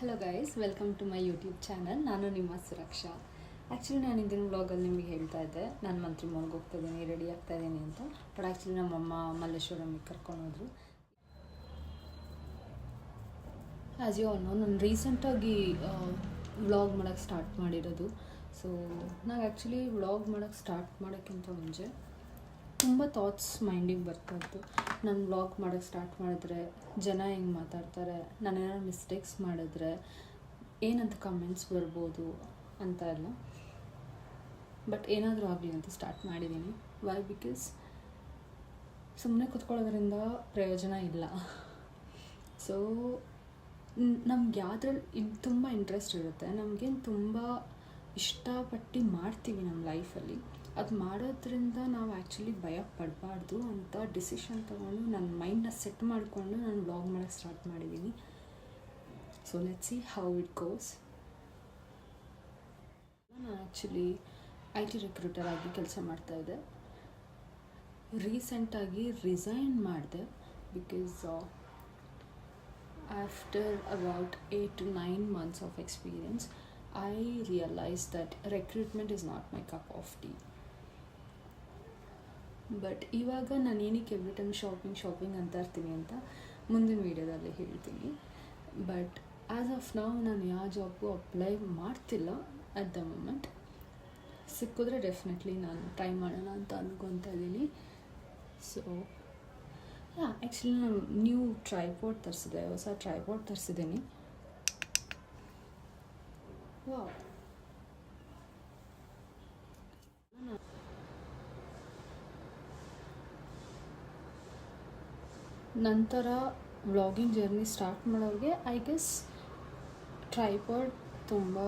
Hello guys, welcome to my YouTube channel. ನಾನು ನಿಮ್ಮ ಸುರಕ್ಷಾ. Actually ನಾನು ಇಂದಿನ ವ್ಲಾಗಲ್ಲಿ ನಿಮಗೆ ಹೇಳ್ತಾ ಇದ್ದೆ, ನಾನು ಮಂತ್ರಿ ಮನೆಗೆ ಹೋಗ್ತಾಯಿದ್ದೀನಿ, ರೆಡಿ ಆಗ್ತಾಯಿದ್ದೀನಿ ಅಂತ. ಬಟ್ ಆ್ಯಕ್ಚುಲಿ ನಮ್ಮಮ್ಮ ಮಲ್ಲೇಶ್ವರಮಿಗೆ ಕರ್ಕೊಂಡೋದ್ರು. ಆ್ಯಸ್ ಯು ಆಲ್ ನೋ, ನಾನು ರೀಸೆಂಟಾಗಿ ವ್ಲಾಗ್ ಮಾಡೋಕ್ಕೆ ಸ್ಟಾರ್ಟ್ ಮಾಡಿರೋದು. ಸೊ ನಾವು ಆ್ಯಕ್ಚುಲಿ ವ್ಲಾಗ್ ಮಾಡೋಕ್ಕೆ ಸ್ಟಾರ್ಟ್ ಮಾಡೋಕ್ಕಿಂತ ಮುಂಚೆ ತುಂಬ ಥಾಟ್ಸ್ ಮೈಂಡಿಗೆ ಬರ್ತಾಯಿತ್ತು. ನಾನು ವ್ಲಾಗ್ ಮಾಡೋಕ್ಕೆ ಸ್ಟಾರ್ಟ್ ಮಾಡಿದ್ರೆ ಜನ ಹೆಂಗೆ ಮಾತಾಡ್ತಾರೆ, ನಾನೇನಾದ್ರು ಮಿಸ್ಟೇಕ್ಸ್ ಮಾಡಿದ್ರೆ ಏನಂತ ಕಮೆಂಟ್ಸ್ ಬರ್ಬೋದು ಅಂತ ಎಲ್ಲ. ಬಟ್ ಏನಾದರೂ ಆಗಲಿ ಅಂತ ಸ್ಟಾರ್ಟ್ ಮಾಡಿದ್ದೀನಿ. ವೈ? ಬಿಕಾಸ್ ಸುಮ್ಮನೆ ಕೂತ್ಕೊಳ್ಳೋದ್ರಿಂದ ಪ್ರಯೋಜನ ಇಲ್ಲ. ಸೊ ನಮ್ಗೆ ಯಾವುದ್ರಲ್ಲಿ ತುಂಬ ಇಂಟ್ರೆಸ್ಟ್ ಇರುತ್ತೆ, ನಮಗೇನು ತುಂಬ ಇಷ್ಟಪಟ್ಟು ಮಾಡ್ತೀವಿ ನಮ್ಮ ಲೈಫಲ್ಲಿ, ಅದು ಮಾಡೋದ್ರಿಂದ ನಾವು ಆ್ಯಕ್ಚುಲಿ ಭಯ ಪಡಬಾರ್ದು ಅಂತ ಡಿಸಿಷನ್ ತೊಗೊಂಡು ನನ್ನ ಮೈಂಡನ್ನ ಸೆಟ್ ಮಾಡಿಕೊಂಡು ನಾನು ವ್ಲಾಗ್ ಮಾಡೋಕ್ಕೆ ಸ್ಟಾರ್ಟ್ ಮಾಡಿದ್ದೀನಿ. So let's see how it goes. ನಾನು ಆ್ಯಕ್ಚುಲಿ IT ರಿಕ್ರೂಟರ್ ಆಗಿ ಕೆಲಸ ಮಾಡ್ತಾಯಿದ್ದೆ. ರೀಸೆಂಟಾಗಿ ರಿಸೈನ್ ಮಾಡಿದೆ because after about 8 to 9 months of experience, I realized that recruitment is not my cup of tea. But ಇವಾಗ ನಾನು ಏನಕ್ಕೆ ಎವ್ರಿ ಟೈಮ್ ಶಾಪಿಂಗ್ ಅಂತ ಇರ್ತೀನಿ ಅಂತ ಮುಂದಿನ ವೀಡಿಯೋದಲ್ಲಿ ಹೇಳ್ತೀನಿ. ಬಟ್ ಆ್ಯಸ್ ಆಫ್ ನಾವು ನಾನು ಯಾವ ಜಾಬ್ಗೂ ಅಪ್ಲೈ ಮಾಡ್ತಿಲ್ಲ ಅಟ್ ದ ಮೂಮೆಂಟ್. ಸಿಕ್ಕಿದ್ರೆ ಡೆಫಿನೆಟ್ಲಿ ನಾನು ಟ್ರೈ ಮಾಡೋಣ ಅಂತ ಅಂದ್ಕೊತಾ ಇದ್ದೀನಿ. ಸೊ ಆ್ಯಕ್ಚುಲಿ ನಾನು ನ್ಯೂ ಟ್ರೈಪಾಡ್ ತರಿಸಿದೆ, ಹೊಸ ಟ್ರೈಪಾಡ್ ತರಿಸಿದ್ದೀನಿ. ವಾವ್, ನಂತರ ವ್ಲಾಗಿಂಗ್ ಜರ್ನಿ ಸ್ಟಾರ್ಟ್ ಮಾಡೋರಿಗೆ ಐ ಗೆಸ್ ಟ್ರೈಪಾಡ್ ತುಂಬ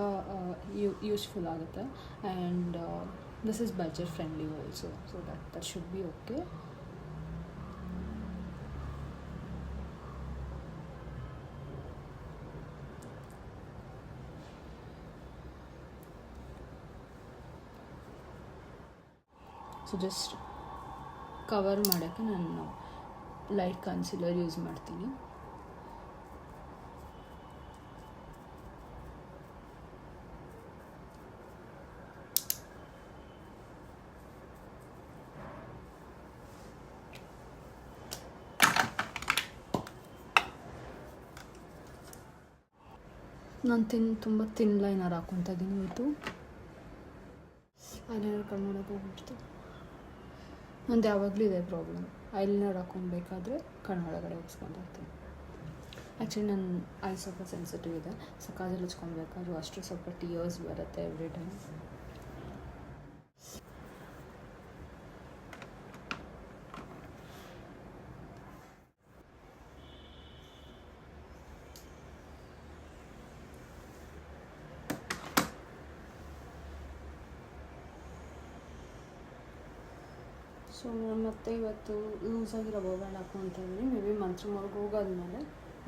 ಯೂಸ್ಫುಲ್ ಆಗುತ್ತೆ. And this is budget friendly also, so that should be okay. So just cover ಮಾಡೋಕ್ಕೆ ನಾನು ಲೈಟ್ ಕನ್ಸಿಲರ್ ಯೂಸ್ ಮಾಡ್ತೀನಿ. ನಾನು ತುಂಬ ತಿನ್ ಲೈನರ್ ಹಾಕ್ಕೊತಾ ಇದ್ದೀನಿ ಇವತ್ತು. ಐಲೈನರ್ ಕಣ್ಣೊಳಗೆ ಹೋಗ್ಬಿಡ್ತು. ನಂದು ಯಾವಾಗಲೂ ಇದೆ ಪ್ರಾಬ್ಲಮ್, ಐಲೈನರ್ ಹಾಕ್ಕೊಬೇಕಾದ್ರೆ ಕಣ್ಣೊಳಗಡೆ ಹೋಗಿಸ್ಕೊಂಡೋಗ್ತೀನಿ. ಆ್ಯಕ್ಚುಲಿ ನನ್ನ ಐ ಸ್ವಲ್ಪ ಸೆನ್ಸಿಟಿವ್ ಇದೆ, ಸೊ ಕಾಜಲ್ ಹಚ್ಕೊಬೇಕಾದ್ರೂ ಅಷ್ಟು ಸ್ವಲ್ಪ ಟಿಯರ್ಸ್ ಬರುತ್ತೆ ಎವ್ರಿ ಟೈಮ್. ಸೊ ಮತ್ತೆ ಇವತ್ತು ಲೂಸಾಗಿರೋ ಬೋಬ್ಯಾಂಡ್ ಹಾಕ್ಕೊತಾ ಇದ್ದೀನಿ. ಮೇ ಬಿ ಮಂತ್ರಮೊಳಗೆ ಹೋಗೋದ್ಮೇಲೆ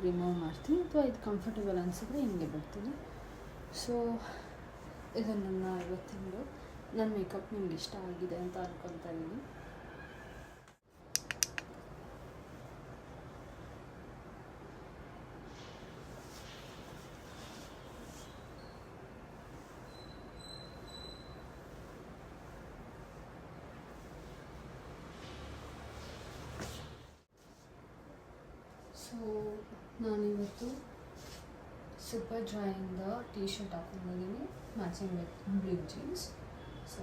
ರಿಮೂವ್ ಮಾಡ್ತೀನಿ, ಅಥವಾ ಇದು ಕಂಫರ್ಟೇಬಲ್ ಅನಿಸಿದ್ರೆ ಹಿಂಗೆ ಬಿಡ್ತೀನಿ. ಸೊ ಇದು ನನ್ನ ಇವತ್ತಿಂದು ನನ್ನ ಮೇಕಪ್ ನಿಮ್ಗೆ ಇಷ್ಟ ಆಗಿದೆ ಅಂತ ಅನ್ಕೊತಾ ಇದ್ದೀನಿ. ಸೊ ನಾನಿವತ್ತು ಸೂಪರ್ ಡ್ರೈಯಿಂದ ಟೀ ಶರ್ಟ್ ಹಾಕೊಂಡಿದ್ದೀನಿ, matching with blue jeans. So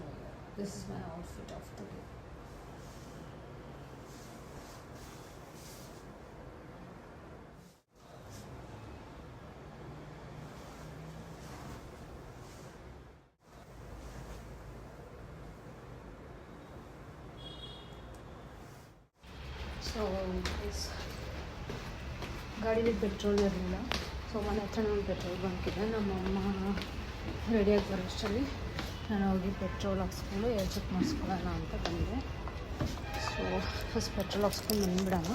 this is my outfit of the day. So ಗಾಡೀಲಿ ಪೆಟ್ರೋಲ್ ಇರಲಿಲ್ಲ, ಸೊ ಮನೆ ಹತ್ರ ಒಂದು ಪೆಟ್ರೋಲ್ ಬಂಕ್ ಇದೆ. ನಮ್ಮಮ್ಮ ರೆಡಿಯಾಗಿ ಬರೋಷ್ಟರಲ್ಲಿ ನಾನು ಹೋಗಿ ಪೆಟ್ರೋಲ್ ಹಾಕ್ಸ್ಕೊಂಡು ಏರ್ ಚೆಕ್ ಮಾಡಿಸ್ಕೊಳ್ಳೋಣ ಅಂತ ಬಂದೆ. ಸೊ ಫಸ್ಟ್ ಪೆಟ್ರೋಲ್ ಹಾಕ್ಸ್ಕೊಂಡು ಬಂದುಬಿಡೋಣ.